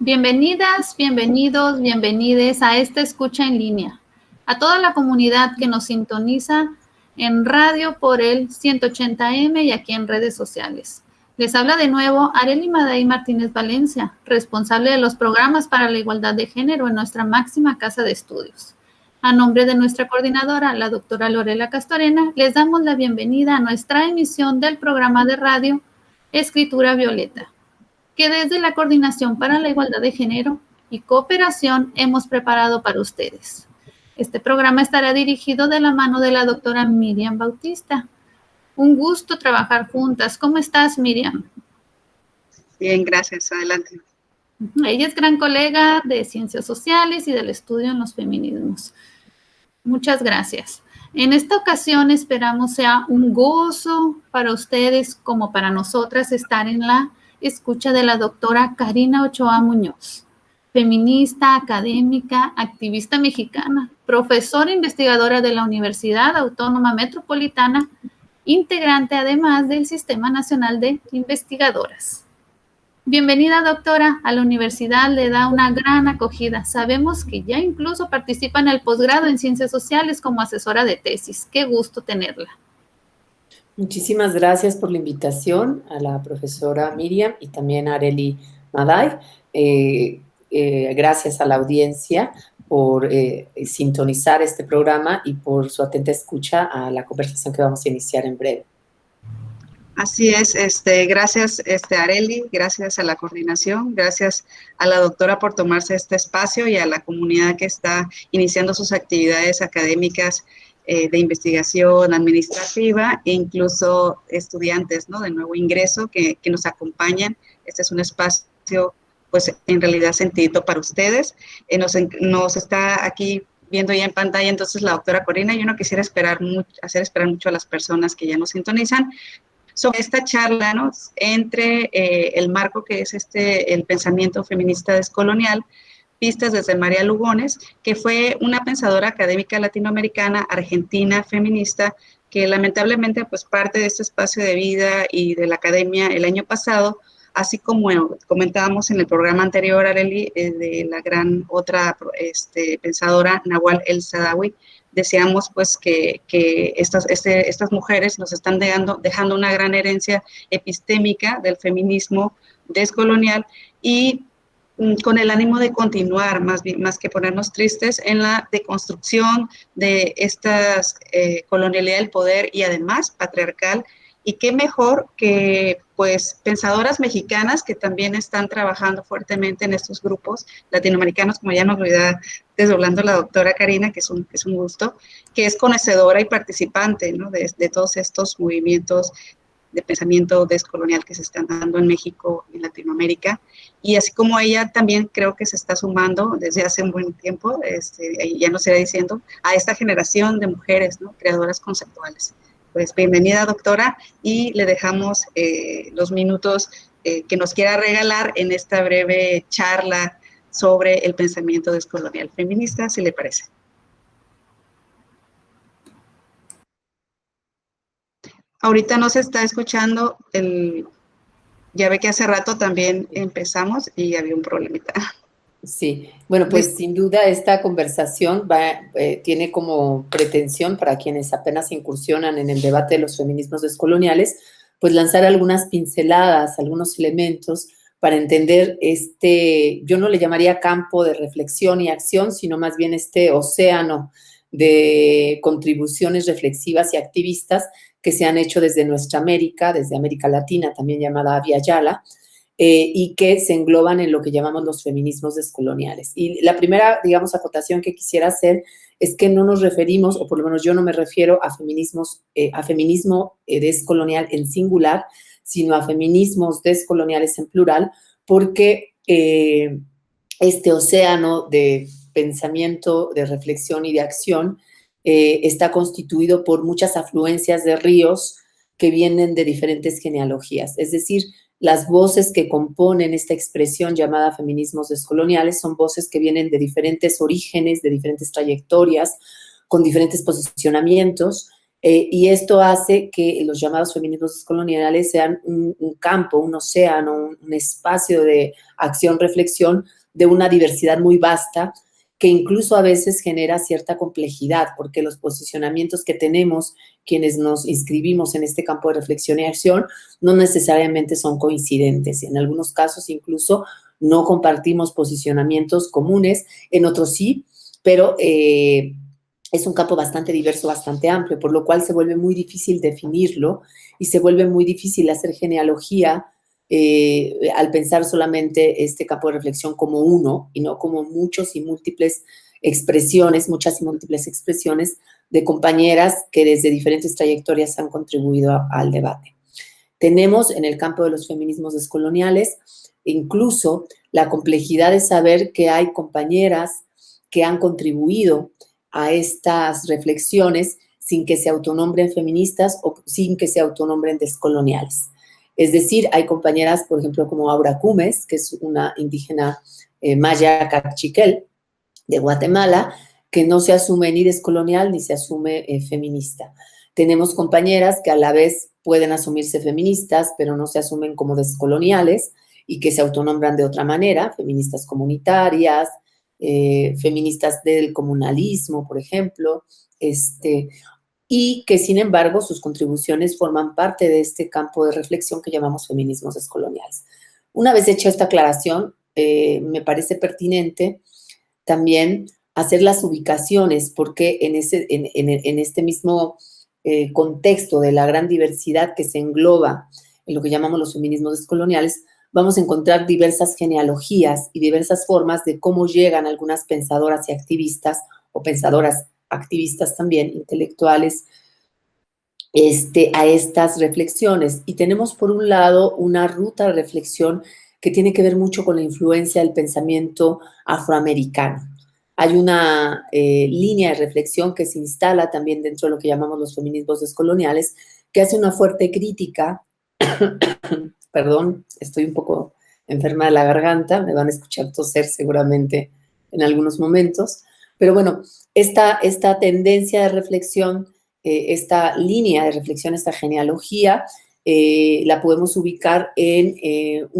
Bienvenidas, bienvenidos, bienvenides a esta escucha en línea. A toda la comunidad que nos sintoniza en radio por el 180M y aquí en redes sociales. Les habla de nuevo Arely Maday Martínez Valencia, responsable de los programas para la igualdad de género en nuestra máxima casa de estudios. A nombre de nuestra coordinadora, la doctora Lorela Castorena, les damos la bienvenida a nuestra emisión del programa de radio Escritura Violeta, que desde la Coordinación para la Igualdad de Género y Cooperación hemos preparado para ustedes. Este programa estará dirigido de la mano de la doctora Miriam Bautista. Un gusto trabajar juntas. ¿Cómo estás, Miriam? Bien, gracias. Adelante. Ella es gran colega de Ciencias Sociales y del estudio en los feminismos. Muchas gracias. En esta ocasión esperamos sea un gozo para ustedes como para nosotras estar en la escucha de la doctora Karina Ochoa Muñoz, feminista, académica, activista mexicana, profesora investigadora de la Universidad Autónoma Metropolitana, integrante además del Sistema Nacional de Investigadoras. Bienvenida, doctora, a la universidad, le da una gran acogida. Sabemos que ya incluso participa en el posgrado en Ciencias Sociales como asesora de tesis. Qué gusto tenerla. Muchísimas gracias por la invitación a la profesora Miriam y también a Arely Maday. Gracias a la audiencia por sintonizar este programa y por su atenta escucha a la conversación que vamos a iniciar en breve. Así es, gracias Arely, gracias a la coordinación, gracias a la doctora por tomarse este espacio y a la comunidad que está iniciando sus actividades académicas de investigación administrativa e incluso estudiantes, ¿no?, de nuevo ingreso que nos acompañan. Este es un espacio, pues, en realidad sentidito para ustedes. Nos está aquí viendo ya en pantalla entonces la doctora Corina. Yo no quisiera hacer esperar mucho a las personas que ya nos sintonizan sobre esta charla, ¿no?, entre el marco que es el pensamiento feminista descolonial, vistas desde María Lugones, que fue una pensadora académica latinoamericana, argentina, feminista, que lamentablemente pues parte de este espacio de vida y de la academia el año pasado, así como comentábamos en el programa anterior, Arely, de la gran otra pensadora Nahual El Saadawi. Deseamos pues que estas mujeres nos están dejando una gran herencia epistémica del feminismo descolonial y con el ánimo de continuar, más que ponernos tristes, en la deconstrucción de estas colonialidad del poder y además patriarcal. Y qué mejor que pues pensadoras mexicanas que también están trabajando fuertemente en estos grupos latinoamericanos, como ya nos lo irá desdoblando la doctora Karina, que es un gusto, que es conocedora y participante, ¿no?, de todos estos movimientos de pensamiento descolonial que se están dando en México y Latinoamérica. Y así como ella también creo que se está sumando desde hace un buen tiempo, ya nos irá diciendo, a esta generación de mujeres, ¿no?, creadoras conceptuales. Pues bienvenida, doctora, y le dejamos los minutos que nos quiera regalar en esta breve charla sobre el pensamiento descolonial feminista, si le parece. Ahorita no se está escuchando ya ve que hace rato también empezamos y había un problemita. Sí, bueno, pues sin duda esta conversación tiene como pretensión, para quienes apenas incursionan en el debate de los feminismos descoloniales, pues lanzar algunas pinceladas, algunos elementos para entender yo no le llamaría campo de reflexión y acción, sino más bien este océano de contribuciones reflexivas y activistas que se han hecho desde nuestra América, desde América Latina, también llamada Via Yala, y que se engloban en lo que llamamos los feminismos descoloniales. Y la primera, digamos, acotación que quisiera hacer es que no nos referimos, o por lo menos yo no me refiero a feminismo descolonial en singular, sino a feminismos descoloniales en plural, porque este océano de pensamiento, de reflexión y de acción está constituido por muchas afluencias de ríos que vienen de diferentes genealogías. Es decir, las voces que componen esta expresión llamada feminismos descoloniales son voces que vienen de diferentes orígenes, de diferentes trayectorias, con diferentes posicionamientos Y esto hace que los llamados feminismos descoloniales sean un campo, un océano, un espacio de acción-reflexión de una diversidad muy vasta, que incluso a veces genera cierta complejidad, porque los posicionamientos que tenemos quienes nos inscribimos en este campo de reflexión y acción no necesariamente son coincidentes. En algunos casos incluso no compartimos posicionamientos comunes, en otros sí, pero es un campo bastante diverso, bastante amplio, por lo cual se vuelve muy difícil definirlo y se vuelve muy difícil hacer genealogía al pensar solamente este campo de reflexión como uno y no como muchas y múltiples expresiones de compañeras que desde diferentes trayectorias han contribuido al debate. Tenemos en el campo de los feminismos descoloniales incluso la complejidad de saber que hay compañeras que han contribuido a estas reflexiones sin que se autonombren feministas o sin que se autonombren descoloniales. Es decir, hay compañeras, por ejemplo, como Aura Cumes, que es una indígena maya cachiquel de Guatemala, que no se asume ni descolonial ni se asume feminista. Tenemos compañeras que a la vez pueden asumirse feministas, pero no se asumen como descoloniales y que se autonombran de otra manera, feministas comunitarias, feministas del comunalismo, por ejemplo, y que, sin embargo, sus contribuciones forman parte de este campo de reflexión que llamamos feminismos descoloniales. Una vez hecha esta aclaración, me parece pertinente también hacer las ubicaciones, porque en este mismo contexto de la gran diversidad que se engloba en lo que llamamos los feminismos descoloniales, vamos a encontrar diversas genealogías y diversas formas de cómo llegan algunas pensadoras y activistas, o pensadoras activistas también, intelectuales, a estas reflexiones. Y tenemos, por un lado, una ruta de reflexión que tiene que ver mucho con la influencia del pensamiento afroamericano. Hay una línea de reflexión que se instala también dentro de lo que llamamos los feminismos descoloniales, que hace una fuerte crítica, perdón, estoy un poco enferma de la garganta, me van a escuchar toser seguramente en algunos momentos, pero bueno, esta tendencia de reflexión, esta línea de reflexión, esta genealogía, la podemos ubicar en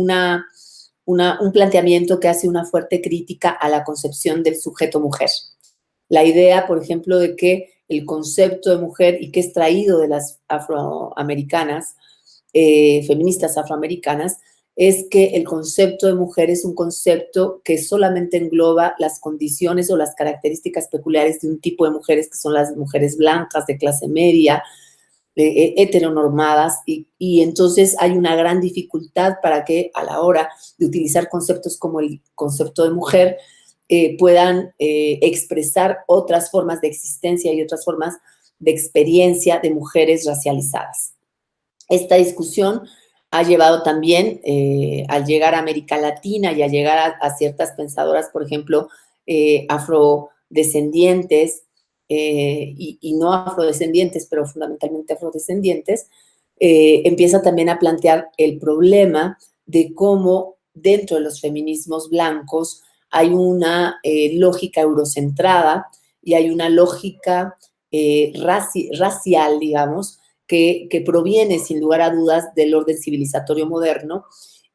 un planteamiento que hace una fuerte crítica a la concepción del sujeto mujer. La idea, por ejemplo, de que el concepto de mujer, y que es traído de las afroamericanas, feministas afroamericanas, es que el concepto de mujer es un concepto que solamente engloba las condiciones o las características peculiares de un tipo de mujeres, que son las mujeres blancas de clase media, heteronormadas, y entonces hay una gran dificultad para que a la hora de utilizar conceptos como el concepto de mujer puedan expresar otras formas de existencia y otras formas de experiencia de mujeres racializadas. Esta discusión ha llevado también, al llegar a América Latina y a llegar a ciertas pensadoras, por ejemplo, afrodescendientes, y no afrodescendientes, pero fundamentalmente afrodescendientes, empieza también a plantear el problema de cómo dentro de los feminismos blancos hay una lógica eurocentrada y hay una lógica racial, digamos, que proviene sin lugar a dudas del orden civilizatorio moderno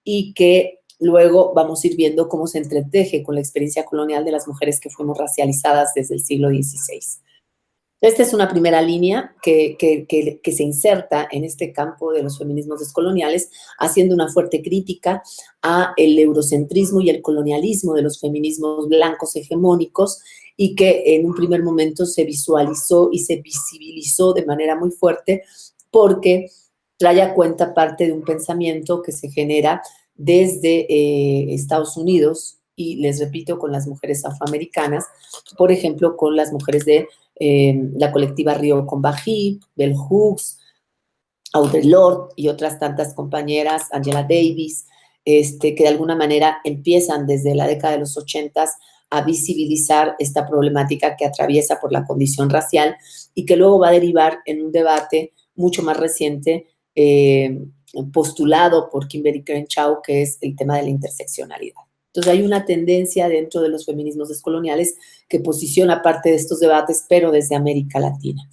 y que luego vamos a ir viendo cómo se entreteje con la experiencia colonial de las mujeres que fuimos racializadas desde el siglo XVI. Esta es una primera línea que se inserta en este campo de los feminismos descoloniales, haciendo una fuerte crítica al eurocentrismo y el colonialismo de los feminismos blancos hegemónicos, y que en un primer momento se visualizó y se visibilizó de manera muy fuerte porque trae a cuenta parte de un pensamiento que se genera desde Estados Unidos, y les repito, con las mujeres afroamericanas, por ejemplo, con las mujeres de la colectiva Río Combahee, Bell Hooks, Audre Lorde y otras tantas compañeras, Angela Davis, que de alguna manera empiezan desde la década de los 80s a visibilizar esta problemática que atraviesa por la condición racial y que luego va a derivar en un debate mucho más reciente postulado por Kimberly Crenshaw, que es el tema de la interseccionalidad. Entonces hay una tendencia dentro de los feminismos descoloniales que posiciona parte de estos debates, pero desde América Latina.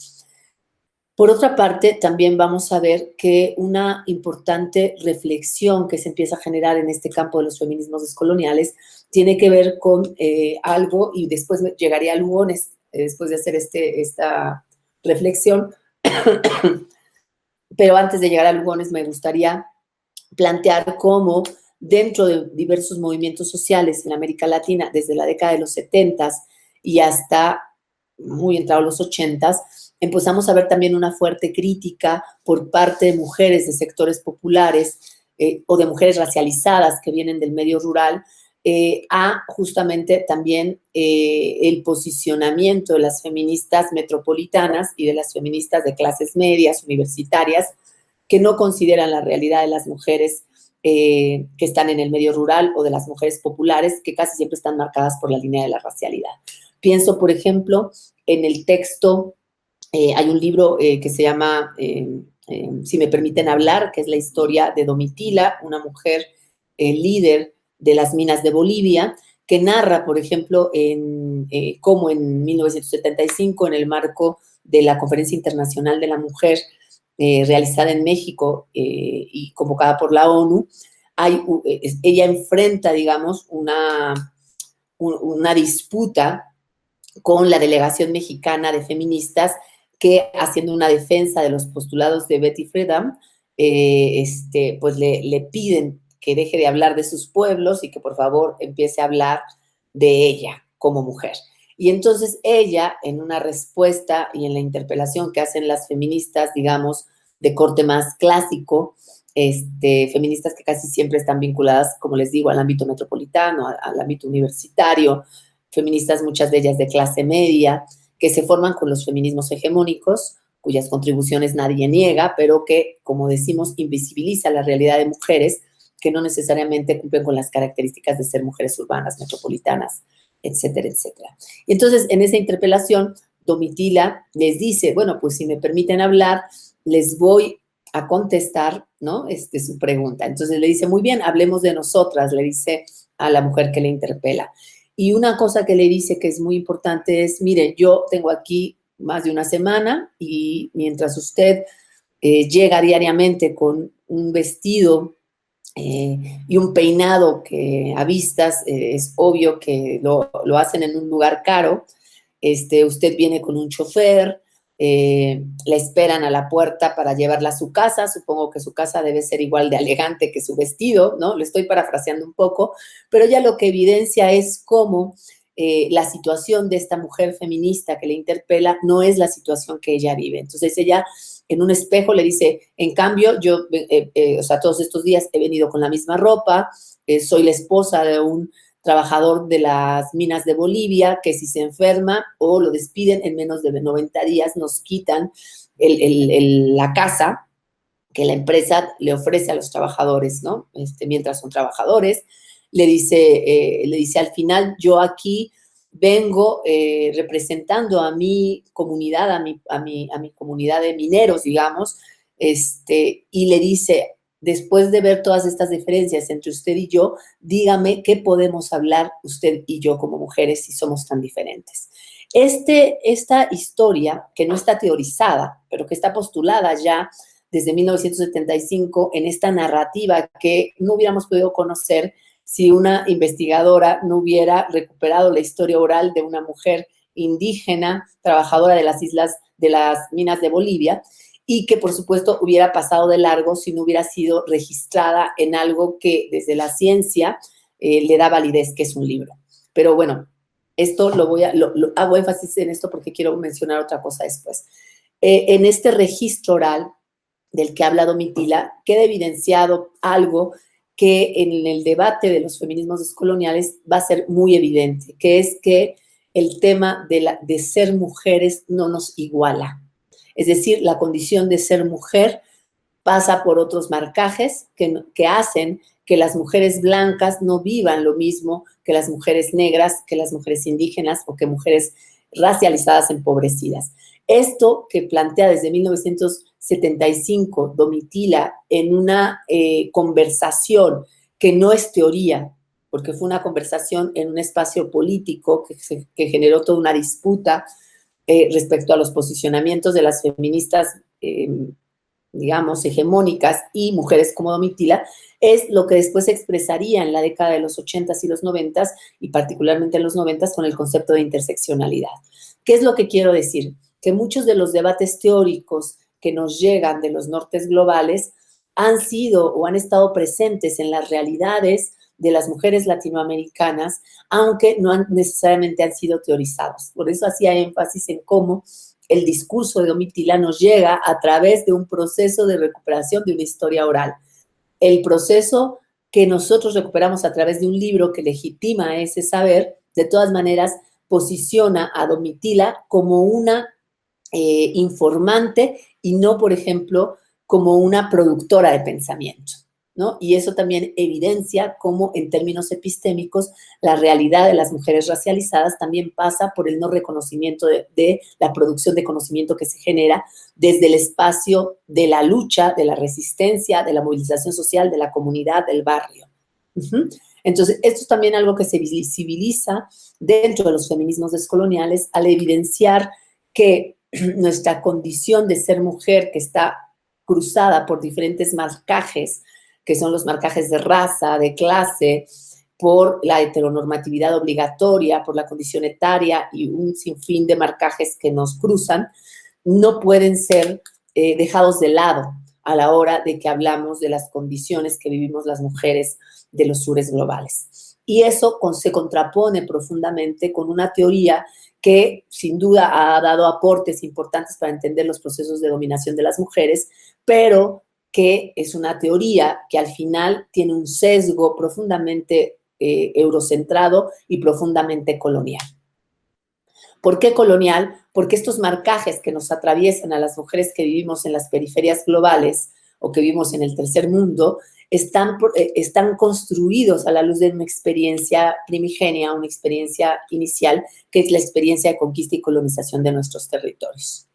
Por otra parte, también vamos a ver que una importante reflexión que se empieza a generar en este campo de los feminismos descoloniales tiene que ver con algo, y después llegaría a Lugones, después de hacer esta reflexión, pero antes de llegar a Lugones me gustaría plantear cómo dentro de diversos movimientos sociales en América Latina, desde la década de los 70 y hasta muy entrados los 80, empezamos a ver también una fuerte crítica por parte de mujeres de sectores populares o de mujeres racializadas que vienen del medio rural, a justamente también el posicionamiento de las feministas metropolitanas y de las feministas de clases medias, universitarias, que no consideran la realidad de las mujeres que están en el medio rural o de las mujeres populares, que casi siempre están marcadas por la línea de la racialidad. Pienso, por ejemplo, en el texto, hay un libro que se llama Si me permiten hablar, que es la historia de Domitila, una mujer líder de las minas de Bolivia, que narra, por ejemplo, cómo en 1975, en el marco de la Conferencia Internacional de la Mujer, realizada en México y convocada por la ONU, ella enfrenta, digamos, una disputa con la delegación mexicana de feministas que, haciendo una defensa de los postulados de Betty Friedan, pues le piden que deje de hablar de sus pueblos y que por favor empiece a hablar de ella como mujer. Y entonces ella, en una respuesta y en la interpelación que hacen las feministas, digamos, de corte más clásico, feministas que casi siempre están vinculadas, como les digo, al ámbito metropolitano, al ámbito universitario, feministas, muchas de ellas de clase media, que se forman con los feminismos hegemónicos, cuyas contribuciones nadie niega, pero que, como decimos, invisibiliza la realidad de mujeres que no necesariamente cumplen con las características de ser mujeres urbanas, metropolitanas, etcétera, etcétera. Y entonces, en esa interpelación, Domitila les dice, bueno, pues si me permiten hablar, les voy a contestar, ¿no? Su pregunta. Entonces le dice, muy bien, hablemos de nosotras, le dice a la mujer que le interpela. Y una cosa que le dice que es muy importante es, mire, yo tengo aquí más de una semana y mientras usted llega diariamente con un vestido y un peinado que a vistas es obvio que lo hacen en un lugar caro, usted viene con un chofer, la esperan a la puerta para llevarla a su casa, supongo que su casa debe ser igual de elegante que su vestido, ¿no? Lo estoy parafraseando un poco, pero ya lo que evidencia es cómo la situación de esta mujer feminista que le interpela no es la situación que ella vive. Entonces ella en un espejo le dice, en cambio, yo, o sea, todos estos días he venido con la misma ropa, soy la esposa de un trabajador de las minas de Bolivia, que si se enferma o lo despiden en menos de 90 días, nos quitan la casa que la empresa le ofrece a los trabajadores, ¿no? Mientras son trabajadores, le dice al final, yo aquí vengo representando a mi comunidad, a mi comunidad de mineros, digamos, y le dice, después de ver todas estas diferencias entre usted y yo, dígame qué podemos hablar usted y yo como mujeres si somos tan diferentes. Esta historia, que no está teorizada, pero que está postulada ya desde 1975 en esta narrativa que no hubiéramos podido conocer si una investigadora no hubiera recuperado la historia oral de una mujer indígena, trabajadora de las islas, de las minas de Bolivia, y que, por supuesto, hubiera pasado de largo si no hubiera sido registrada en algo que desde la ciencia le da validez, que es un libro. Pero bueno, esto hago énfasis en esto porque quiero mencionar otra cosa después. En este registro oral del que habla Domitila, queda evidenciado algo que en el debate de los feminismos descoloniales va a ser muy evidente, que es que el tema de ser mujeres no nos iguala. Es decir, la condición de ser mujer pasa por otros marcajes que hacen que las mujeres blancas no vivan lo mismo que las mujeres negras, que las mujeres indígenas o que mujeres racializadas empobrecidas. Esto que plantea desde 1975 Domitila en una conversación que no es teoría, porque fue una conversación en un espacio político que generó toda una disputa respecto a los posicionamientos de las feministas, digamos, hegemónicas y mujeres como Domitila, es lo que después se expresaría en la década de los 80s y los 90s, y particularmente en los 90s con el concepto de interseccionalidad. ¿Qué es lo que quiero decir? Que muchos de los debates teóricos que nos llegan de los nortes globales han sido o han estado presentes en las realidades de las mujeres latinoamericanas, aunque no necesariamente han sido teorizados. Por eso hacía énfasis en cómo el discurso de Domitila nos llega a través de un proceso de recuperación de una historia oral. El proceso que nosotros recuperamos a través de un libro que legitima ese saber, de todas maneras, posiciona a Domitila como una informante y no, por ejemplo, como una productora de pensamiento, ¿no? Y eso también evidencia cómo, en términos epistémicos, la realidad de las mujeres racializadas también pasa por el no reconocimiento de la producción de conocimiento que se genera desde el espacio de la lucha, de la resistencia, de la movilización social, de la comunidad, del barrio. Entonces, esto es también algo que se visibiliza dentro de los feminismos descoloniales al evidenciar que nuestra condición de ser mujer, que está cruzada por diferentes marcajes, que son los marcajes de raza, de clase, por la heteronormatividad obligatoria, por la condición etaria y un sinfín de marcajes que nos cruzan, no pueden ser dejados de lado a la hora de que hablamos de las condiciones que vivimos las mujeres de los sures globales. Y eso se contrapone profundamente con una teoría que sin duda ha dado aportes importantes para entender los procesos de dominación de las mujeres, pero que es una teoría que al final tiene un sesgo profundamente eurocentrado y profundamente colonial. ¿Por qué colonial? Porque estos marcajes que nos atraviesan a las mujeres que vivimos en las periferias globales o que vivimos en el tercer mundo están construidos a la luz de una experiencia primigenia, una experiencia inicial, que es la experiencia de conquista y colonización de nuestros territorios.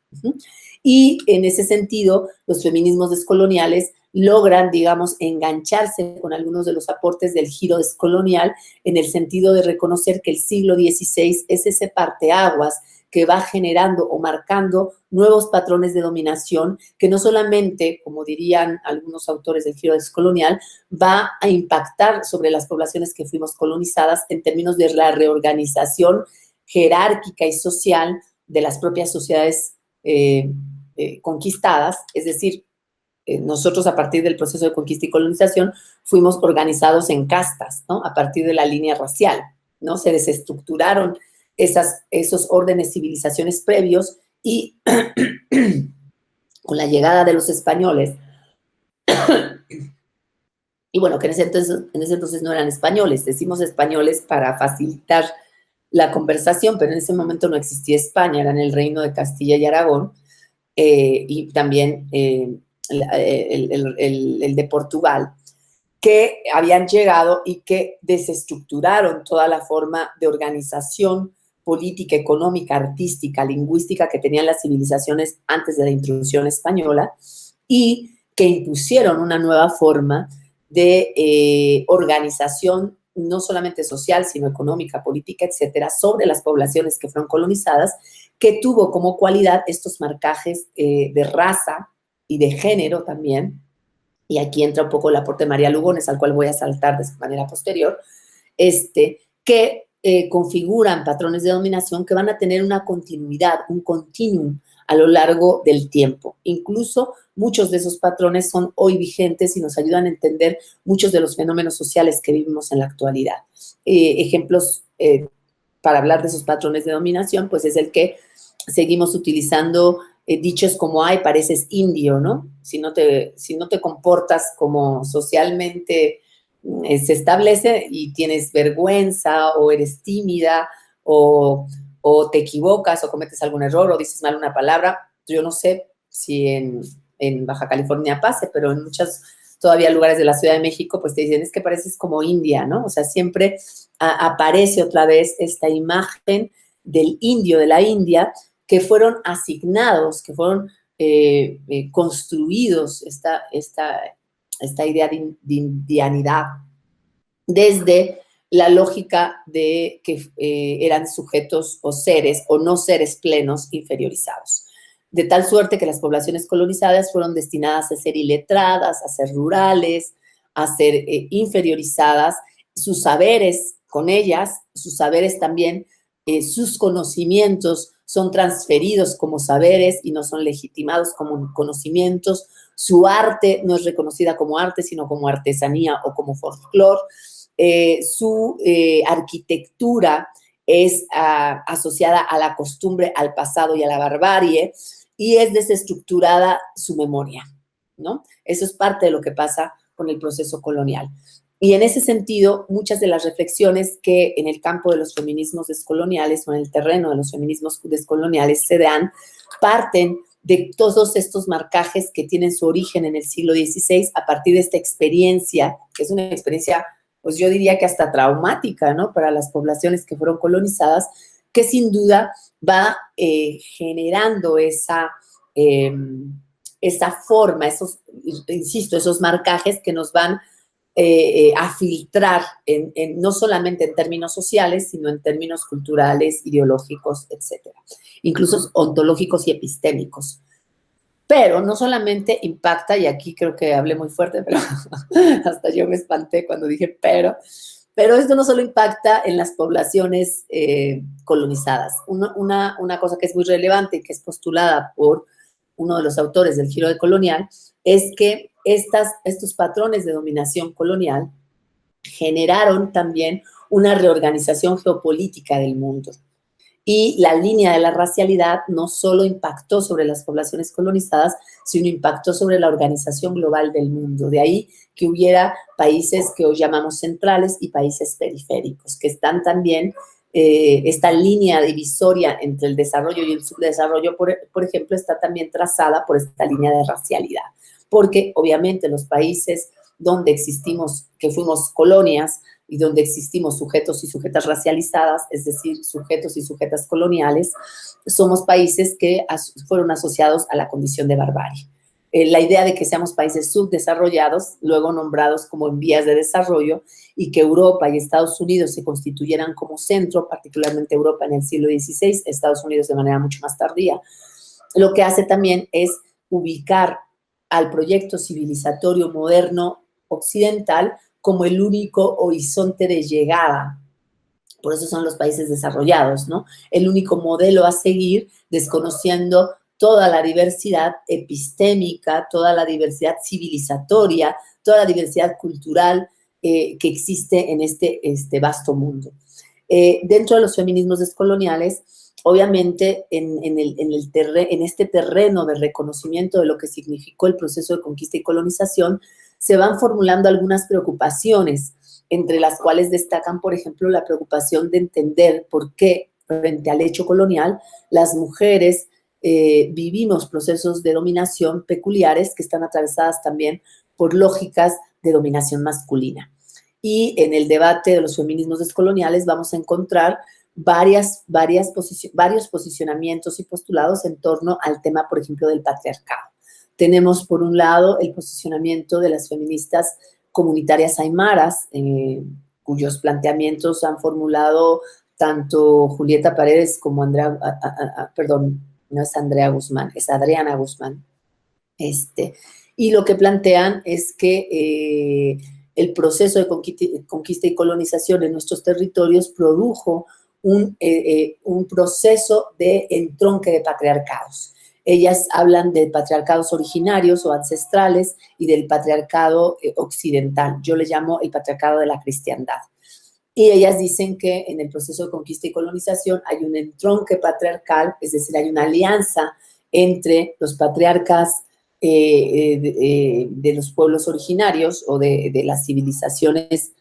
Y en ese sentido, los feminismos descoloniales logran, digamos, engancharse con algunos de los aportes del giro descolonial en el sentido de reconocer que el siglo XVI es ese parteaguas que va generando o marcando nuevos patrones de dominación que no solamente, como dirían algunos autores del giro descolonial, va a impactar sobre las poblaciones que fuimos colonizadas en términos de la reorganización jerárquica y social de las propias sociedades conquistadas, es decir, nosotros a partir del proceso de conquista y colonización fuimos organizados en castas, ¿no? A partir de la línea racial, ¿no? Se desestructuraron esos órdenes civilizaciones previos y con la llegada de los españoles, y bueno, que en ese entonces no eran españoles, decimos españoles para facilitar la conversación, pero en ese momento no existía España, era en el reino de Castilla y Aragón, y también el de Portugal, que habían llegado y que desestructuraron toda la forma de organización política, económica, artística, lingüística que tenían las civilizaciones antes de la introducción española y que impusieron una nueva forma de organización no solamente social, sino económica, política, etcétera, sobre las poblaciones que fueron colonizadas, que tuvo como cualidad estos marcajes de raza y de género también, y aquí entra un poco el aporte de María Lugones, al cual voy a saltar de manera posterior, que configuran patrones de dominación que van a tener una continuidad, un continuum a lo largo del tiempo. Incluso muchos de esos patrones son hoy vigentes y nos ayudan a entender muchos de los fenómenos sociales que vivimos en la actualidad. Ejemplos para hablar de esos patrones de dominación, pues es el que seguimos utilizando dichos como, ay, pareces indio, ¿no? Si no te comportas como socialmente se establece y tienes vergüenza o eres tímida o te equivocas o cometes algún error o dices mal una palabra. Yo no sé si en Baja California pase, pero en muchos todavía lugares de la Ciudad de México, pues te dicen, es que pareces como india, ¿no? O sea, siempre aparece otra vez esta imagen del indio, de la India, que fueron asignados, que fueron construidos, esta idea de indianidad desde la lógica de que eran sujetos o seres o no seres plenos inferiorizados. De tal suerte que las poblaciones colonizadas fueron destinadas a ser iletradas, a ser rurales, a ser inferiorizadas, sus saberes con ellas, sus saberes también, sus conocimientos son transferidos como saberes y no son legitimados como conocimientos, su arte no es reconocida como arte, sino como artesanía o como folclore, su arquitectura es asociada a la costumbre, al pasado y a la barbarie, y es desestructurada su memoria, ¿no? Eso es parte de lo que pasa con el proceso colonial. Y en ese sentido, muchas de las reflexiones que en el campo de los feminismos descoloniales o en el terreno de los feminismos descoloniales se dan, parten de todos estos marcajes que tienen su origen en el siglo XVI a partir de esta experiencia, que es una experiencia, pues yo diría que hasta traumática, ¿no? Para las poblaciones que fueron colonizadas, que sin duda va generando esa forma, esos marcajes que nos van a filtrar no solamente en términos sociales, sino en términos culturales, ideológicos, etcétera, incluso ontológicos y epistémicos. Pero no solamente impacta, y aquí creo que hablé muy fuerte, pero hasta yo me espanté cuando dije pero esto no solo impacta en las poblaciones colonizadas. Una cosa que es muy relevante y que es postulada por uno de los autores del Giro Decolonial es que estos patrones de dominación colonial generaron también una reorganización geopolítica del mundo. Y la línea de la racialidad no solo impactó sobre las poblaciones colonizadas, sino impactó sobre la organización global del mundo. De ahí que hubiera países que hoy llamamos centrales y países periféricos, que están también, esta línea divisoria entre el desarrollo y el subdesarrollo, por ejemplo, está también trazada por esta línea de racialidad. Porque obviamente los países donde existimos, que fuimos colonias, y donde existimos sujetos y sujetas racializadas, es decir, sujetos y sujetas coloniales, somos países que fueron asociados a la condición de barbarie. La idea de que seamos países subdesarrollados, luego nombrados como en vías de desarrollo, y que Europa y Estados Unidos se constituyeran como centro, particularmente Europa en el siglo XVI, Estados Unidos de manera mucho más tardía, lo que hace también es ubicar al proyecto civilizatorio moderno occidental como el único horizonte de llegada. Por eso son los países desarrollados, ¿no? El único modelo a seguir, desconociendo toda la diversidad epistémica, toda la diversidad civilizatoria, toda la diversidad cultural que existe en este vasto mundo. Dentro de los feminismos descoloniales, obviamente en este terreno de reconocimiento de lo que significó el proceso de conquista y colonización, se van formulando algunas preocupaciones, entre las cuales destacan, por ejemplo, la preocupación de entender por qué, frente al hecho colonial, las mujeres vivimos procesos de dominación peculiares que están atravesadas también por lógicas de dominación masculina. Y en el debate de los feminismos descoloniales vamos a encontrar varios posicionamientos y postulados en torno al tema, por ejemplo, del patriarcado. Tenemos, por un lado, el posicionamiento de las feministas comunitarias aymaras, cuyos planteamientos han formulado tanto Julieta Paredes como es Adriana Guzmán. Y lo que plantean es que el proceso de conquista y colonización en nuestros territorios produjo un proceso de entronque de patriarcados. Ellas hablan de patriarcados originarios o ancestrales y del patriarcado occidental. Yo le llamo el patriarcado de la cristiandad. Y ellas dicen que en el proceso de conquista y colonización hay un entronque patriarcal, es decir, hay una alianza entre los patriarcas de los pueblos originarios o de las civilizaciones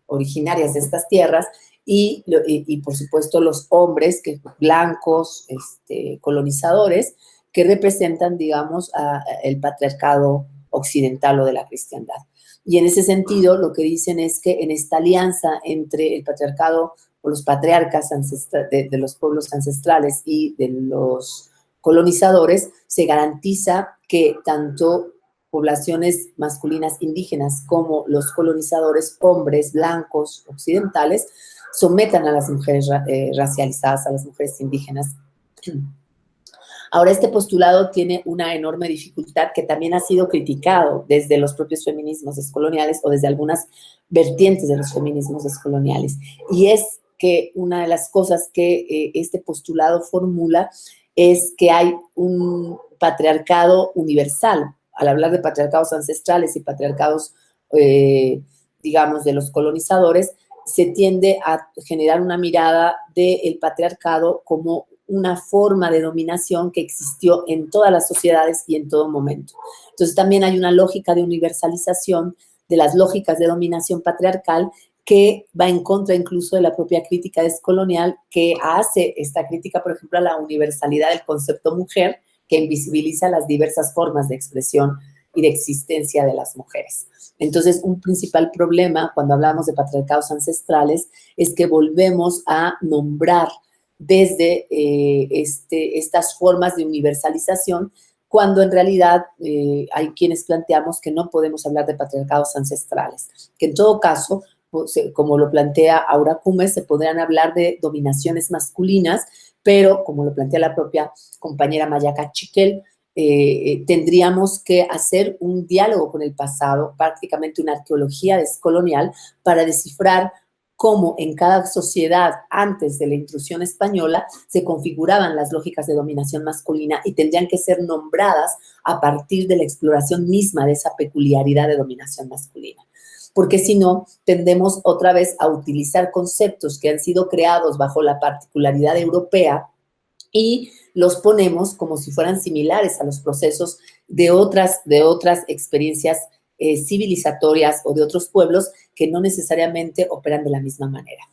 originarias de estas tierras y por supuesto los hombres blancos, colonizadores, que representan, digamos, el patriarcado occidental o de la cristiandad. Y en ese sentido, lo que dicen es que en esta alianza entre el patriarcado o los patriarcas de los pueblos ancestrales y de los colonizadores, se garantiza que tanto poblaciones masculinas indígenas como los colonizadores hombres blancos occidentales sometan a las mujeres racializadas, a las mujeres indígenas. Ahora, este postulado tiene una enorme dificultad que también ha sido criticado desde los propios feminismos descoloniales o desde algunas vertientes de los feminismos descoloniales. Y es que una de las cosas que este postulado formula es que hay un patriarcado universal. Al hablar de patriarcados ancestrales y patriarcados, digamos, de los colonizadores, se tiende a generar una mirada del patriarcado como una forma de dominación que existió en todas las sociedades y en todo momento. Entonces, también hay una lógica de universalización de las lógicas de dominación patriarcal que va en contra incluso de la propia crítica descolonial, que hace esta crítica, por ejemplo, a la universalidad del concepto mujer, que invisibiliza las diversas formas de expresión y de existencia de las mujeres. Entonces, un principal problema cuando hablamos de patriarcados ancestrales es que volvemos a nombrar desde estas formas de universalización, cuando en realidad hay quienes planteamos que no podemos hablar de patriarcados ancestrales, que en todo caso, como lo plantea Aura Cumes, se podrán hablar de dominaciones masculinas, pero como lo plantea la propia compañera Maya Cachiquel, tendríamos que hacer un diálogo con el pasado, prácticamente una arqueología descolonial, para descifrar cómo en cada sociedad antes de la intrusión española se configuraban las lógicas de dominación masculina y tendrían que ser nombradas a partir de la exploración misma de esa peculiaridad de dominación masculina. Porque si no, tendemos otra vez a utilizar conceptos que han sido creados bajo la particularidad europea y los ponemos como si fueran similares a los procesos de otras experiencias civilizatorias o de otros pueblos que no necesariamente operan de la misma manera.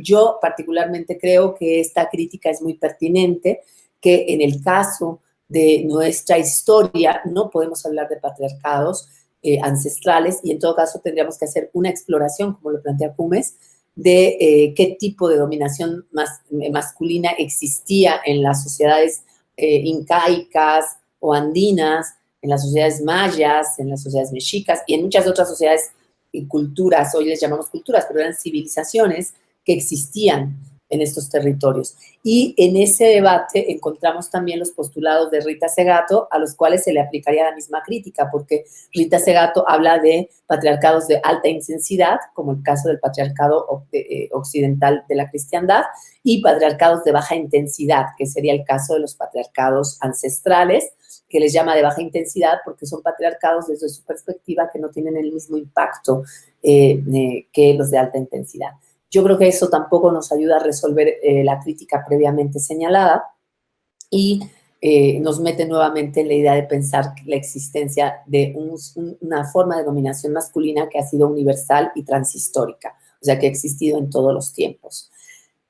Yo particularmente creo que esta crítica es muy pertinente, que en el caso de nuestra historia no podemos hablar de patriarcados ancestrales y en todo caso tendríamos que hacer una exploración, como lo plantea Cumes, de qué tipo de dominación masculina existía en las sociedades incaicas o andinas, en las sociedades mayas, en las sociedades mexicas y en muchas otras sociedades y culturas, hoy les llamamos culturas, pero eran civilizaciones que existían en estos territorios. Y en ese debate encontramos también los postulados de Rita Segato, a los cuales se le aplicaría la misma crítica, porque Rita Segato habla de patriarcados de alta intensidad, como el caso del patriarcado occidental de la cristiandad, y patriarcados de baja intensidad, que sería el caso de los patriarcados ancestrales, que les llama de baja intensidad porque son patriarcados desde su perspectiva que no tienen el mismo impacto que los de alta intensidad. Yo creo que eso tampoco nos ayuda a resolver la crítica previamente señalada y nos mete nuevamente en la idea de pensar la existencia de una forma de dominación masculina que ha sido universal y transhistórica, o sea, que ha existido en todos los tiempos.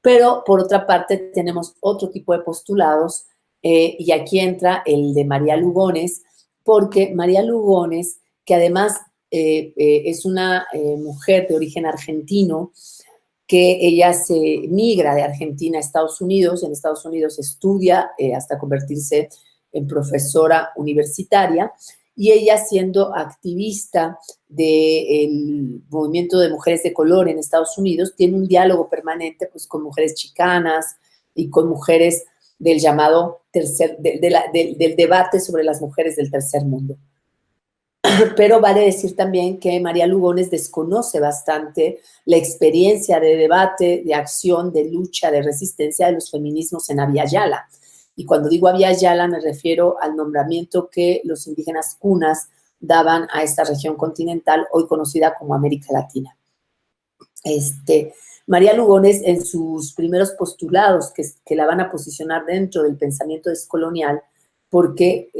Pero, por otra parte, tenemos otro tipo de postulados y aquí entra el de María Lugones, porque María Lugones, que además es una mujer de origen argentino, que ella se migra de Argentina a Estados Unidos, en Estados Unidos estudia hasta convertirse en profesora universitaria, y ella siendo activista del movimiento de mujeres de color en Estados Unidos, tiene un diálogo permanente pues, con mujeres chicanas y con mujeres del llamado del debate sobre las mujeres del tercer mundo. Pero vale decir también que María Lugones desconoce bastante la experiencia de debate, de acción, de lucha, de resistencia de los feminismos en Abya Yala. Y cuando digo Abya Yala me refiero al nombramiento que los indígenas cunas daban a esta región continental, hoy conocida como América Latina. María Lugones, en sus primeros postulados que la van a posicionar dentro del pensamiento descolonial, porque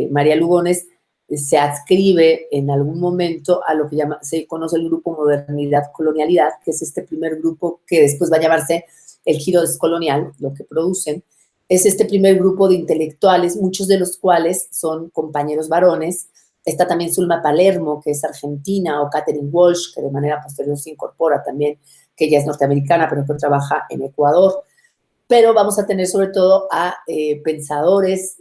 María Lugones se adscribe en algún momento a lo que se conoce el grupo Modernidad-Colonialidad, que es este primer grupo que después va a llamarse el Giro Descolonial, lo que producen. Es este primer grupo de intelectuales, muchos de los cuales son compañeros varones. Está también Zulma Palermo, que es argentina, o Catherine Walsh, que de manera posterior se incorpora también, que ella es norteamericana, pero que trabaja en Ecuador. Pero vamos a tener sobre todo a pensadores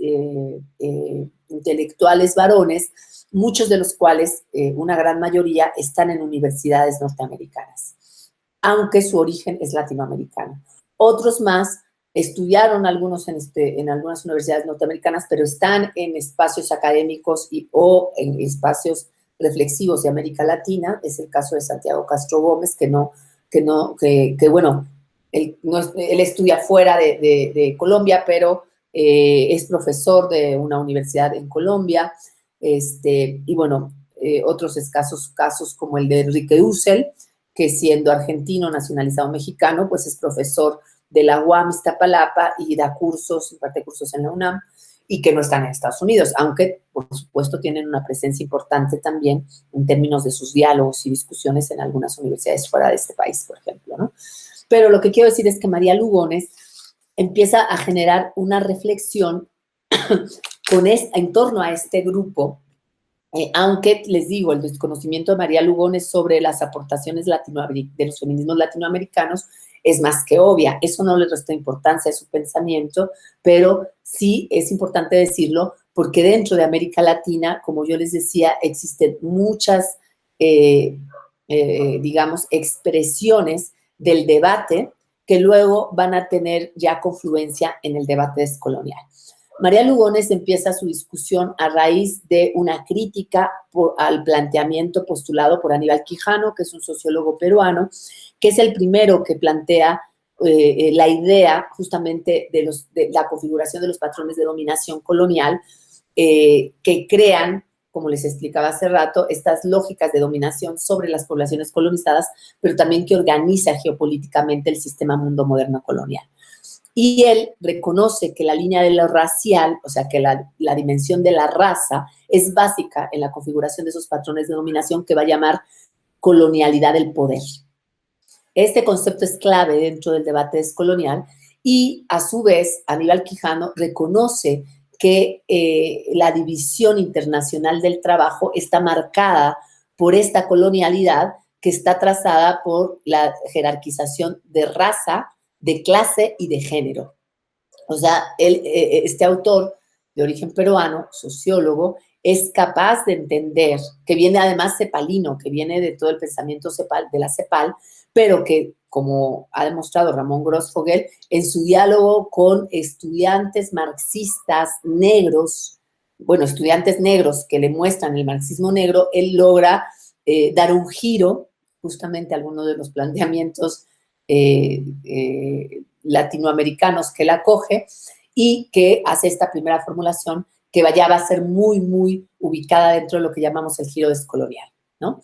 intelectuales varones muchos de los cuales, una gran mayoría, están en universidades norteamericanas, aunque su origen es latinoamericano. Otros más estudiaron algunos en algunas universidades norteamericanas, pero están en espacios académicos o en espacios reflexivos de América Latina. Es el caso de Santiago Castro Gómez, bueno, él estudia fuera de Colombia, pero es profesor de una universidad en Colombia. Y bueno, otros escasos casos como el de Enrique Dussel, que siendo argentino nacionalizado mexicano, pues es profesor de la UAM Iztapalapa y imparte cursos en la UNAM, y que no están en Estados Unidos, aunque, por supuesto, tienen una presencia importante también en términos de sus diálogos y discusiones en algunas universidades fuera de este país, por ejemplo, ¿no? Pero lo que quiero decir es que María Lugones empieza a generar una reflexión en torno a este grupo, aunque les digo, el desconocimiento de María Lugones sobre las aportaciones de los feminismos latinoamericanos es más que obvia. Eso no le resta importancia a su pensamiento, pero sí es importante decirlo porque dentro de América Latina, como yo les decía, existen muchas, digamos, expresiones del debate que luego van a tener ya confluencia en el debate descolonial. María Lugones empieza su discusión a raíz de una crítica al planteamiento postulado por Aníbal Quijano, que es un sociólogo peruano, que es el primero que plantea la idea justamente de la configuración de los patrones de dominación colonial que crean, como les explicaba hace rato, estas lógicas de dominación sobre las poblaciones colonizadas, pero también que organiza geopolíticamente el sistema mundo moderno colonial. Y él reconoce que la línea de lo racial, o sea, que la dimensión de la raza es básica en la configuración de esos patrones de dominación que va a llamar colonialidad del poder. Este concepto es clave dentro del debate descolonial y, a su vez, Aníbal Quijano reconoce que la división internacional del trabajo está marcada por esta colonialidad que está trazada por la jerarquización de raza, de clase y de género. O sea, este autor de origen peruano, sociólogo, es capaz de entender, que viene además cepalino, que viene de todo el pensamiento de la CEPAL, pero que, como ha demostrado Ramón Grossfogel, en su diálogo con estudiantes marxistas negros, bueno, estudiantes negros que le muestran el marxismo negro, él logra dar un giro justamente a algunos de los planteamientos latinoamericanos que él acoge y que hace esta primera formulación que ya va a ser muy, muy ubicada dentro de lo que llamamos el giro descolonial, ¿no?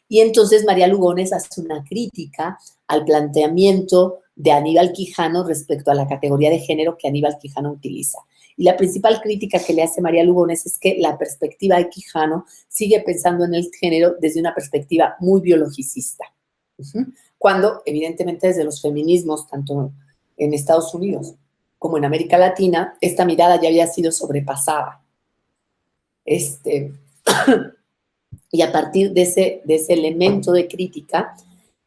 Y entonces María Lugones hace una crítica al planteamiento de Aníbal Quijano respecto a la categoría de género que Aníbal Quijano utiliza. Y la principal crítica que le hace María Lugones es que la perspectiva de Quijano sigue pensando en el género desde una perspectiva muy biologicista. Cuando, evidentemente, desde los feminismos, tanto en Estados Unidos como en América Latina, esta mirada ya había sido sobrepasada. Y a partir de ese elemento de crítica,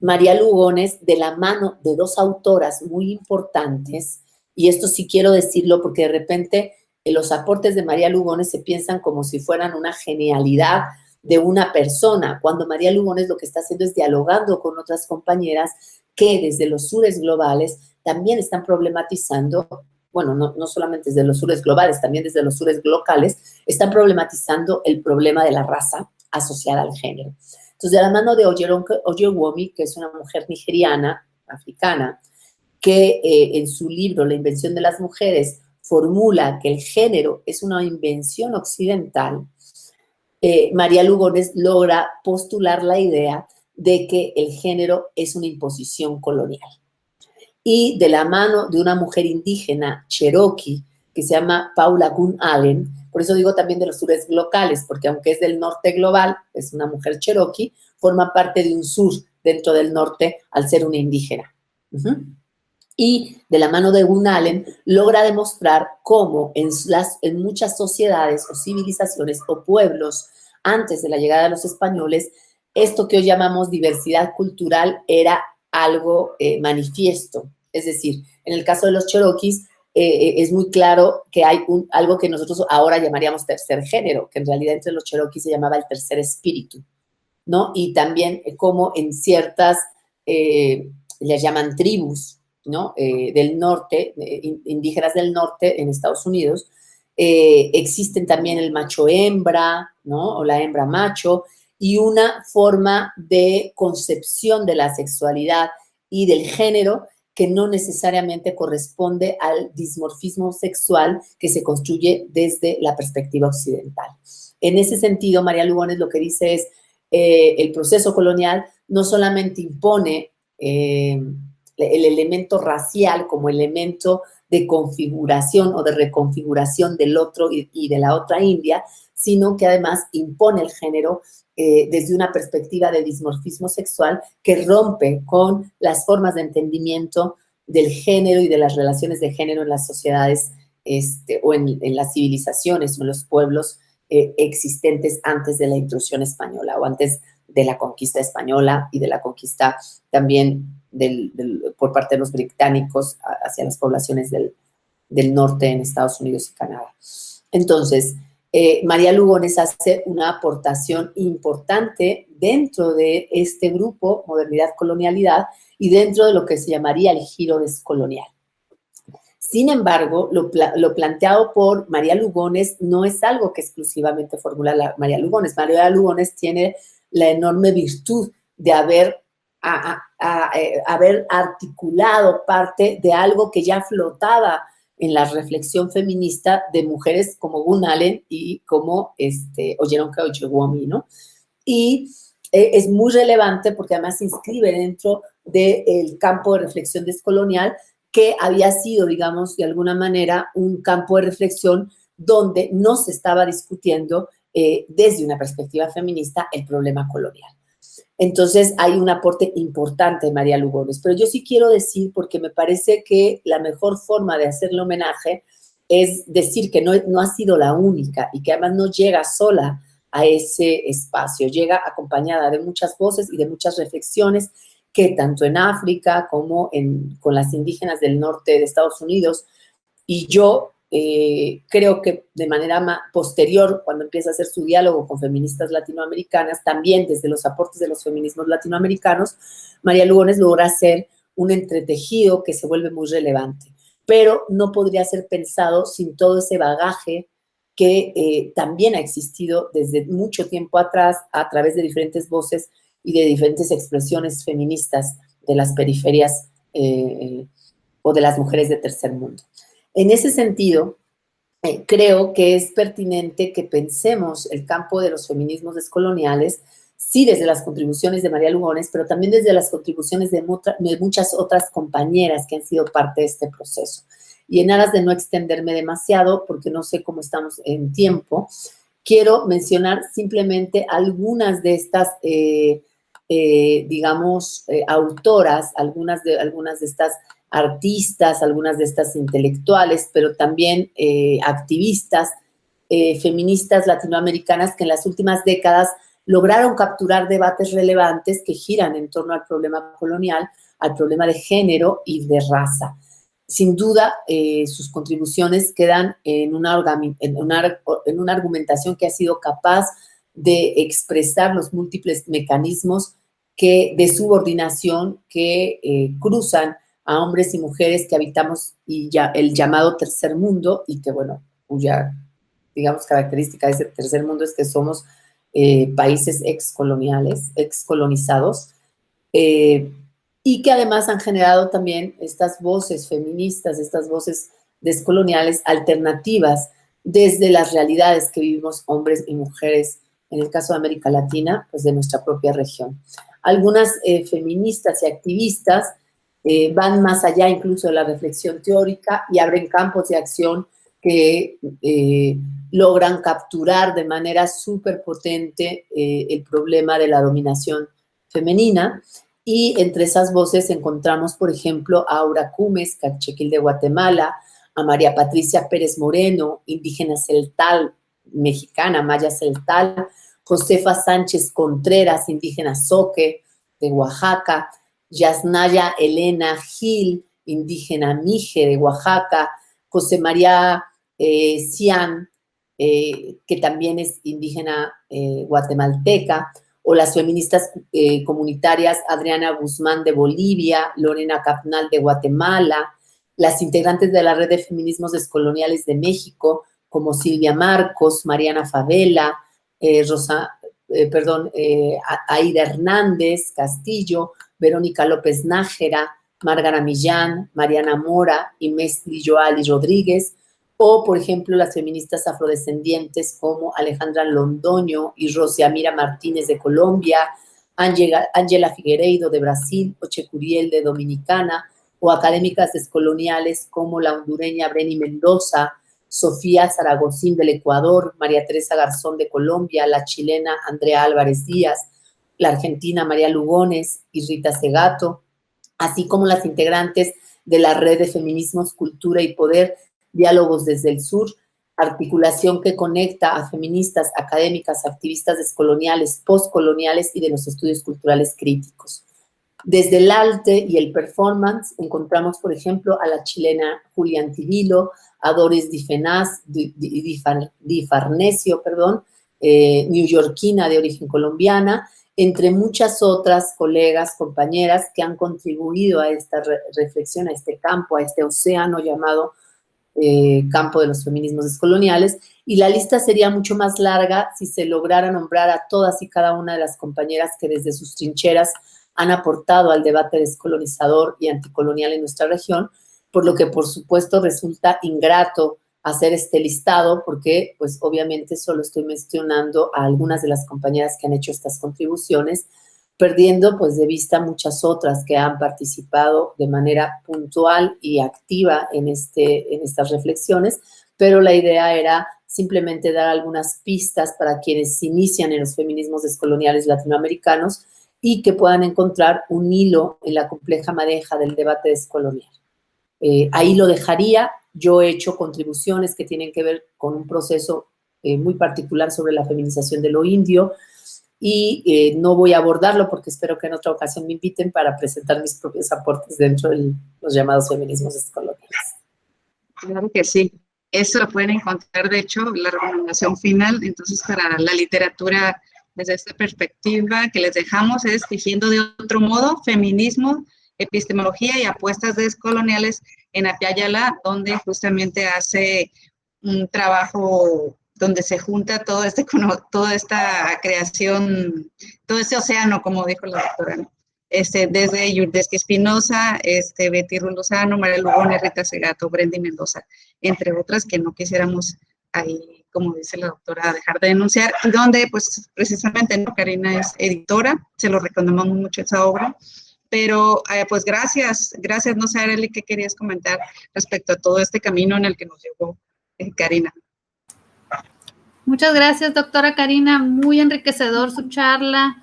María Lugones, de la mano de dos autoras muy importantes, y esto sí quiero decirlo porque de repente los aportes de María Lugones se piensan como si fueran una genialidad de una persona, cuando María Lugones lo que está haciendo es dialogando con otras compañeras que desde los sures globales también están problematizando, bueno, no solamente desde los sures globales, también desde los sures locales, están problematizando el problema de la raza asociada al género. Entonces, de la mano de Oyewomi, que es una mujer nigeriana, africana, que en su libro La invención de las mujeres formula que el género es una invención occidental, María Lugones logra postular la idea de que el género es una imposición colonial. Y de la mano de una mujer indígena cherokee que se llama Paula Gunn Allen, por eso digo también de los sures locales, porque aunque es del norte global, es una mujer cherokee, forma parte de un sur dentro del norte al ser una indígena. Y de la mano de Gunn Allen logra demostrar cómo en muchas sociedades o civilizaciones o pueblos antes de la llegada de los españoles, esto que hoy llamamos diversidad cultural era algo manifiesto. Es decir, en el caso de los cherokees, es muy claro que hay algo que nosotros ahora llamaríamos tercer género, que en realidad entre los Cherokee se llamaba el tercer espíritu, ¿no? Y también como en ciertas, les llaman tribus, ¿no? Del norte, indígenas del norte en Estados Unidos, existen también el macho hembra, ¿no? O la hembra macho, y una forma de concepción de la sexualidad y del género que no necesariamente corresponde al dimorfismo sexual que se construye desde la perspectiva occidental. En ese sentido, María Lugones lo que dice es, el proceso colonial no solamente impone el elemento racial como elemento de configuración o de reconfiguración del otro y de la otra India, sino que además impone el género desde una perspectiva de dimorfismo sexual que rompe con las formas de entendimiento del género y de las relaciones de género en las sociedades o en las civilizaciones o en los pueblos existentes antes de la intrusión española o antes de la conquista española y de la conquista también por parte de los británicos hacia las poblaciones del norte en Estados Unidos y Canadá. Entonces, María Lugones hace una aportación importante dentro de este grupo, Modernidad, Colonialidad, y dentro de lo que se llamaría el giro descolonial. Sin embargo, lo planteado por María Lugones no es algo que exclusivamente formula María Lugones. María Lugones tiene la enorme virtud de haber articulado parte de algo que ya flotaba en la reflexión feminista de mujeres como Gunn Allen y como Oyeronka Ojewomi, ¿no? Y es muy relevante porque además se inscribe dentro del campo de reflexión descolonial que había sido, digamos, de alguna manera un campo de reflexión donde no se estaba discutiendo desde una perspectiva feminista el problema colonial. Entonces, hay un aporte importante de María Lugones, pero yo sí quiero decir, porque me parece que la mejor forma de hacerle homenaje es decir que no ha sido la única y que además no llega sola a ese espacio, llega acompañada de muchas voces y de muchas reflexiones que tanto en África como con las indígenas del norte de Estados Unidos, y yo creo que de manera posterior, cuando empieza a hacer su diálogo con feministas latinoamericanas, también desde los aportes de los feminismos latinoamericanos, María Lugones logra hacer un entretejido que se vuelve muy relevante, pero no podría ser pensado sin todo ese bagaje que también ha existido desde mucho tiempo atrás a través de diferentes voces y de diferentes expresiones feministas de las periferias o de las mujeres de tercer mundo. En ese sentido, creo que es pertinente que pensemos el campo de los feminismos descoloniales, sí desde las contribuciones de María Lugones, pero también desde las contribuciones de muchas otras compañeras que han sido parte de este proceso. Y en aras de no extenderme demasiado, porque no sé cómo estamos en tiempo, quiero mencionar simplemente algunas de estas, autoras, algunas de estas artistas, algunas de estas intelectuales, pero también activistas feministas latinoamericanas que en las últimas décadas lograron capturar debates relevantes que giran en torno al problema colonial, al problema de género y de raza. Sin duda, sus contribuciones quedan en una argumentación que ha sido capaz de expresar los múltiples mecanismos de subordinación que cruzan a hombres y mujeres que habitamos el llamado tercer mundo y que, bueno, cuya, digamos, característica de ese tercer mundo es que somos países excolonizados, y que además han generado también estas voces feministas, estas voces descoloniales alternativas desde las realidades que vivimos hombres y mujeres, en el caso de América Latina, pues de nuestra propia región. Algunas feministas y activistas van más allá incluso de la reflexión teórica y abren campos de acción que logran capturar de manera súper potente el problema de la dominación femenina. Y entre esas voces encontramos, por ejemplo, a Aura Cumes, cachiquil de Guatemala, a María Patricia Pérez Moreno, indígena celtal, mexicana, maya celtal, Josefa Sánchez Contreras, indígena zoque de Oaxaca, Yasnaya Elena Gil, indígena mije de Oaxaca, José María Cian, que también es indígena guatemalteca, o las feministas comunitarias Adriana Guzmán de Bolivia, Lorena Capnal de Guatemala, las integrantes de la Red de Feminismos Descoloniales de México, como Silvia Marcos, Mariana Favela, Aida Hernández Castillo, Verónica López Nájera, Márgara Millán, Mariana Mora y Mesli Joali Rodríguez, o, por ejemplo, las feministas afrodescendientes como Alejandra Londoño y Rosiamira Martínez de Colombia, Ángela Figueiredo de Brasil, Oche Curiel de Dominicana, o académicas descoloniales como la hondureña Breni Mendoza, Sofía Zaragozín del Ecuador, María Teresa Garzón de Colombia, la chilena Andrea Álvarez Díaz, la argentina María Lugones y Rita Segato, así como las integrantes de la Red de Feminismos, Cultura y Poder, Diálogos desde el Sur, articulación que conecta a feministas, académicas, activistas descoloniales, postcoloniales y de los estudios culturales críticos. Desde el arte y el performance encontramos, por ejemplo, a la chilena Julia Antivilo, a Doris Di Farnesio, neoyorquina de origen colombiana, entre muchas otras colegas, compañeras que han contribuido a esta reflexión, a este campo, a este océano llamado campo de los feminismos descoloniales, y la lista sería mucho más larga si se lograra nombrar a todas y cada una de las compañeras que desde sus trincheras han aportado al debate descolonizador y anticolonial en nuestra región, por lo que, por supuesto, resulta ingrato hacer este listado, porque, pues, obviamente solo estoy mencionando a algunas de las compañeras que han hecho estas contribuciones, perdiendo, pues, de vista muchas otras que han participado de manera puntual y activa en estas reflexiones, pero la idea era simplemente dar algunas pistas para quienes se inician en los feminismos descoloniales latinoamericanos y que puedan encontrar un hilo en la compleja madeja del debate descolonial. Ahí lo dejaría. Yo he hecho contribuciones que tienen que ver con un proceso muy particular sobre la feminización de lo indio y no voy a abordarlo porque espero que en otra ocasión me inviten para presentar mis propios aportes dentro de los llamados feminismos descoloniales. Claro que sí. Eso lo pueden encontrar, de hecho, la recomendación final. Entonces, para la literatura, desde esta perspectiva que les dejamos, es Tejiendo de otro modo, feminismo, epistemología y apuestas descoloniales en Apiayala, donde justamente hace un trabajo donde se junta toda esta creación, todo este océano, como dijo la doctora, ¿no? Desde Yurdesque Espinosa, Betty Lozano, María Lugones, Rita Segato, Brendy Mendoza, entre otras que no quisiéramos ahí, como dice la doctora, dejar de denunciar, y donde, pues, precisamente, ¿no? Karina es editora, se lo recomendamos mucho esa obra, pero, pues, gracias, no sé, Arely, ¿qué querías comentar respecto a todo este camino en el que nos llevó Karina? Muchas gracias, doctora Karina, muy enriquecedor su charla.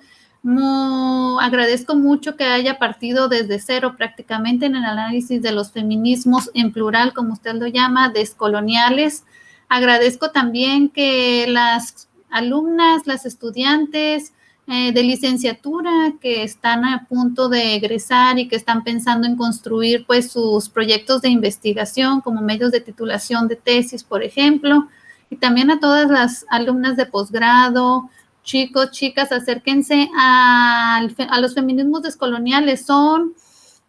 Agradezco mucho que haya partido desde cero prácticamente en el análisis de los feminismos en plural, como usted lo llama, descoloniales. Agradezco también que las alumnas, las estudiantes de licenciatura que están a punto de egresar y que están pensando en construir, pues, sus proyectos de investigación como medios de titulación de tesis, por ejemplo, y también a todas las alumnas de posgrado. Chicos, chicas, acérquense a los feminismos descoloniales. Son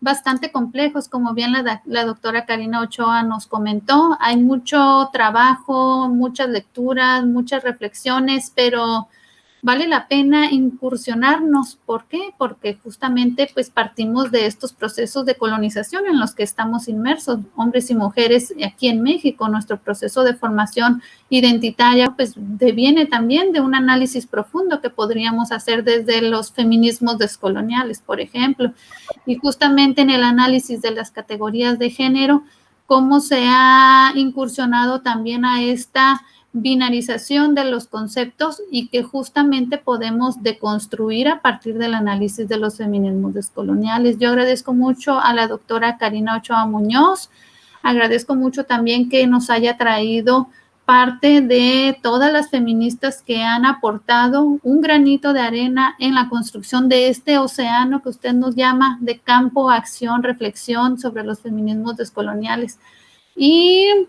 bastante complejos, como bien la doctora Karina Ochoa nos comentó. Hay mucho trabajo, muchas lecturas, muchas reflexiones, pero vale la pena incursionarnos. ¿Por qué? Porque justamente, pues, partimos de estos procesos de colonización en los que estamos inmersos, hombres y mujeres aquí en México. Nuestro proceso de formación identitaria, pues, deviene también de un análisis profundo que podríamos hacer desde los feminismos descoloniales, por ejemplo. Y justamente en el análisis de las categorías de género, cómo se ha incursionado también a esta binarización de los conceptos y que justamente podemos deconstruir a partir del análisis de los feminismos descoloniales. Yo agradezco mucho a la doctora Karina Ochoa Muñoz, agradezco mucho también que nos haya traído parte de todas las feministas que han aportado un granito de arena en la construcción de este océano que usted nos llama de campo, acción, reflexión sobre los feminismos descoloniales. Y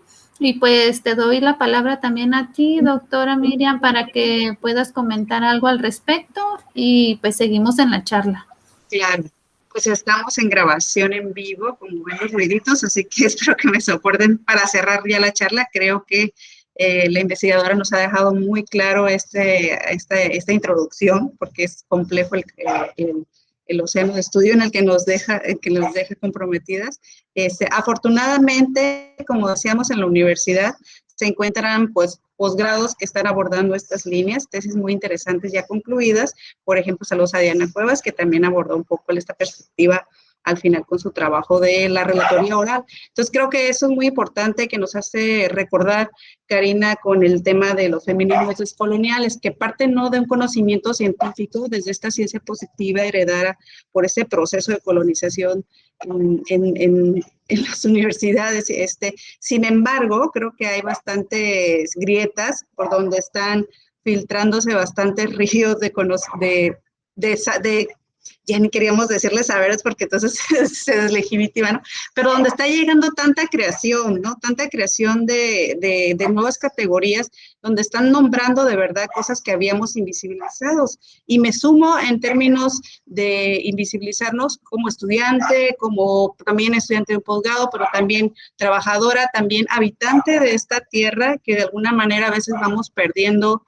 pues te doy la palabra también a ti, doctora Miriam, para que puedas comentar algo al respecto y pues seguimos en la charla. Claro, pues estamos en grabación en vivo con buenos ruiditos, así que espero que me soporten para cerrar ya la charla. Creo que la investigadora nos ha dejado muy claro esta introducción, porque es complejo el océano de estudio en el que nos deja comprometidas. Afortunadamente, como decíamos en la universidad, se encuentran pues posgrados que están abordando estas líneas, tesis muy interesantes ya concluidas. Por ejemplo, saludos a Diana Cuevas, que también abordó un poco esta perspectiva al final con su trabajo de la relatoría oral. Entonces, creo que eso es muy importante, que nos hace recordar, Karina, con el tema de los feminismos descoloniales, que parten no de un conocimiento científico, desde esta ciencia positiva heredada por ese proceso de colonización en las universidades. Sin embargo, creo que hay bastantes grietas por donde están filtrándose bastantes ríos de ya ni queríamos decirles saberes porque entonces se deslegitima, ¿no? Pero donde está llegando tanta creación, ¿no? Tanta creación de nuevas categorías, donde están nombrando de verdad cosas que habíamos invisibilizados. Y me sumo en términos de invisibilizarnos como estudiante, como también estudiante de un posgrado, pero también trabajadora, también habitante de esta tierra, que de alguna manera a veces vamos perdiendo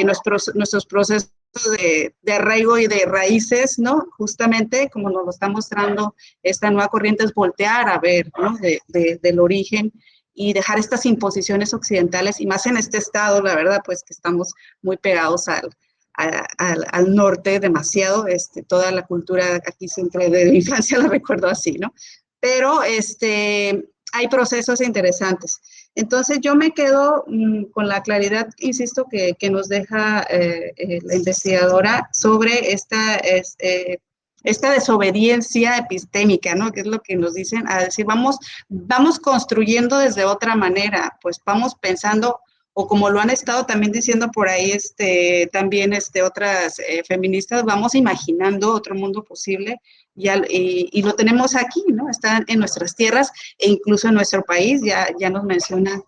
nuestros procesos de arraigo y de raíces, ¿no? Justamente como nos lo está mostrando esta nueva corriente, es voltear a ver, ¿no? Del origen y dejar estas imposiciones occidentales, y más en este estado, la verdad, pues que estamos muy pegados al norte demasiado, toda la cultura aquí siempre de mi infancia la recuerdo así, ¿no? Pero hay procesos interesantes. Entonces yo me quedo con la claridad, insisto, que nos deja la investigadora sobre esta desobediencia epistémica, ¿no? Que es lo que nos dicen, a decir, vamos construyendo desde otra manera, pues vamos pensando, o como lo han estado también diciendo por ahí, también otras feministas, vamos imaginando otro mundo posible, y lo tenemos aquí, ¿no? Está en nuestras tierras e incluso en nuestro país. Ya nos menciona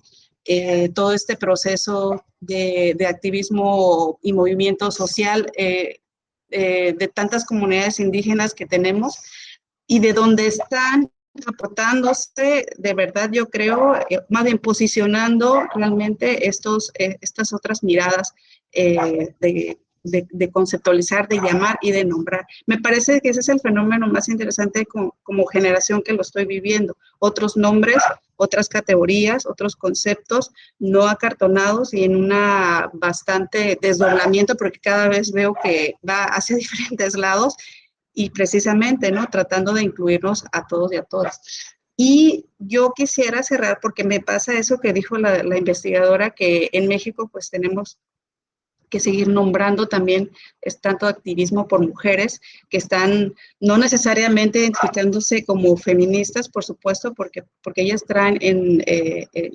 todo este proceso de activismo y movimiento social de tantas comunidades indígenas que tenemos, y de donde están aportándose, de verdad yo creo, más bien posicionando realmente estas otras miradas de conceptualizar, de llamar y de nombrar. Me parece que ese es el fenómeno más interesante como generación que lo estoy viviendo. Otros nombres, otras categorías, otros conceptos no acartonados y en una bastante desdoblamiento, porque cada vez veo que va hacia diferentes lados, y precisamente, ¿no? Tratando de incluirnos a todos y a todas. Y yo quisiera cerrar porque me pasa eso que dijo la investigadora, que en México pues tenemos que seguir nombrando también tanto activismo por mujeres que están no necesariamente identificándose como feministas, por supuesto, porque ellas traen en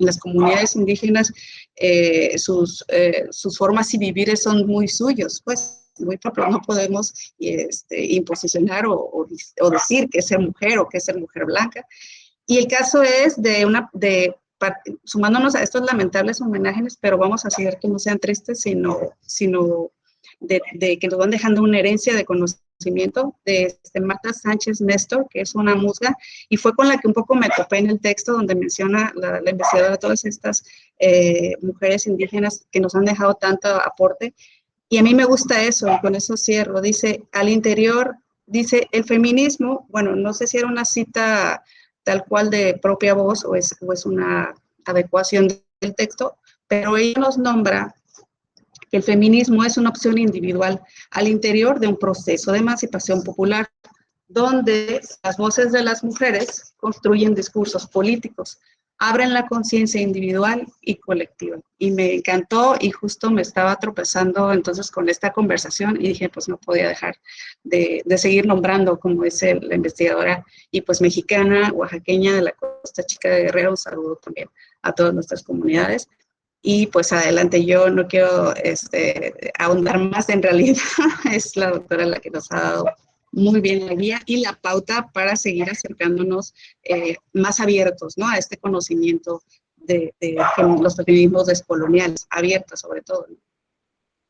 las comunidades indígenas sus formas y vivires son muy suyos, pues muy propios. No podemos imposicionar o decir que es ser mujer o que es ser mujer blanca. Y el caso es sumándonos a estos lamentables homenajes, pero vamos a hacer que no sean tristes, sino de que nos van dejando una herencia de conocimiento de Marta Sánchez Néstor, que es una musga, y fue con la que un poco me topé en el texto donde menciona la investigadora todas estas mujeres indígenas que nos han dejado tanto aporte. Y a mí me gusta eso, y con eso cierro. Dice, al interior, dice, el feminismo, bueno, no sé si era una cita tal cual de propia voz o es una adecuación del texto, pero ella nos nombra que el feminismo es una opción individual al interior de un proceso de emancipación popular, donde las voces de las mujeres construyen discursos políticos, abren la conciencia individual y colectiva. Y me encantó, y justo me estaba tropezando entonces con esta conversación y dije, pues no podía dejar de seguir nombrando, como dice la investigadora, y pues mexicana, oaxaqueña de la Costa Chica de Guerrero. Un saludo también a todas nuestras comunidades. Y pues adelante, yo no quiero ahondar más, en realidad es la doctora la que nos ha dado muy bien la guía y la pauta para seguir acercándonos más abiertos, ¿no? A este conocimiento de los feminismos descoloniales, abiertas sobre todo, ¿no?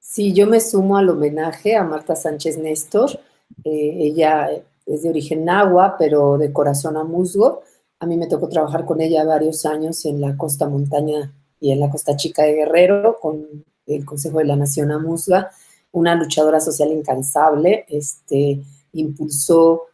Sí, yo me sumo al homenaje a Marta Sánchez Néstor. Ella es de origen nahua, pero de corazón amuzgo. A mí me tocó trabajar con ella varios años en la Costa Montaña y en la Costa Chica de Guerrero, con el Consejo de la Nación Amuzga, una luchadora social incansable, impulsó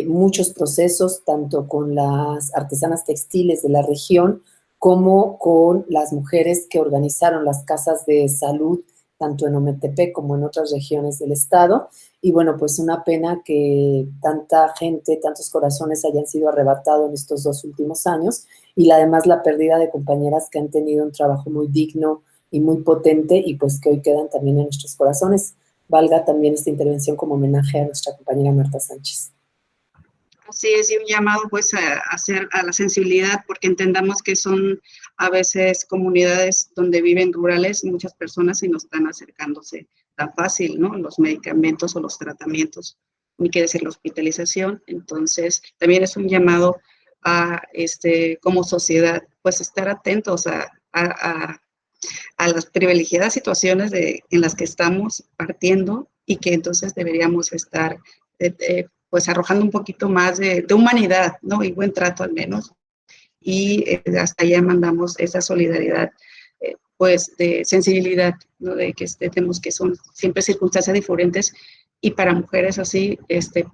muchos procesos, tanto con las artesanas textiles de la región, como con las mujeres que organizaron las casas de salud, tanto en Ometepec como en otras regiones del estado. Y bueno, pues una pena que tanta gente, tantos corazones hayan sido arrebatados en estos 2 últimos años, y además la pérdida de compañeras que han tenido un trabajo muy digno y muy potente, y pues que hoy quedan también en nuestros corazones. Valga también esta intervención como homenaje a nuestra compañera Marta Sánchez. Así es, y un llamado pues a la sensibilidad, porque entendamos que son a veces comunidades donde viven rurales muchas personas y no están acercándose tan fácil, ¿no? Los medicamentos o los tratamientos, ni qué decir la hospitalización. Entonces, también es un llamado a, como sociedad, pues estar atentos a las privilegiadas situaciones en las que estamos partiendo, y que entonces deberíamos estar pues arrojando un poquito más de humanidad, ¿no? Y buen trato al menos. Y hasta allá mandamos esa solidaridad, pues de sensibilidad, ¿no? De que tenemos que son siempre circunstancias diferentes, y para mujeres así,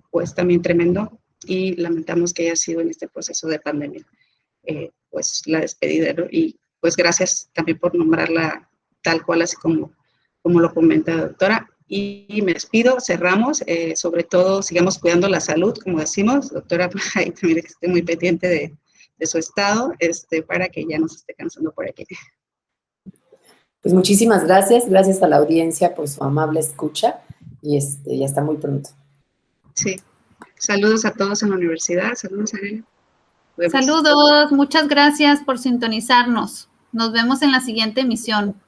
pues también tremendo, y lamentamos que haya sido en este proceso de pandemia, pues la despedida, ¿no? Y pues gracias también por nombrarla tal cual, así como lo comenta la doctora. Y me despido, cerramos, sobre todo sigamos cuidando la salud, como decimos, doctora, ahí también que esté muy pendiente de su estado, para que ya no se esté cansando por aquí. Pues muchísimas gracias, gracias a la audiencia por su amable escucha, y ya hasta muy pronto. Sí, saludos a todos en la universidad, saludos a él. Saludos, muchas gracias por sintonizarnos. Nos vemos en la siguiente emisión.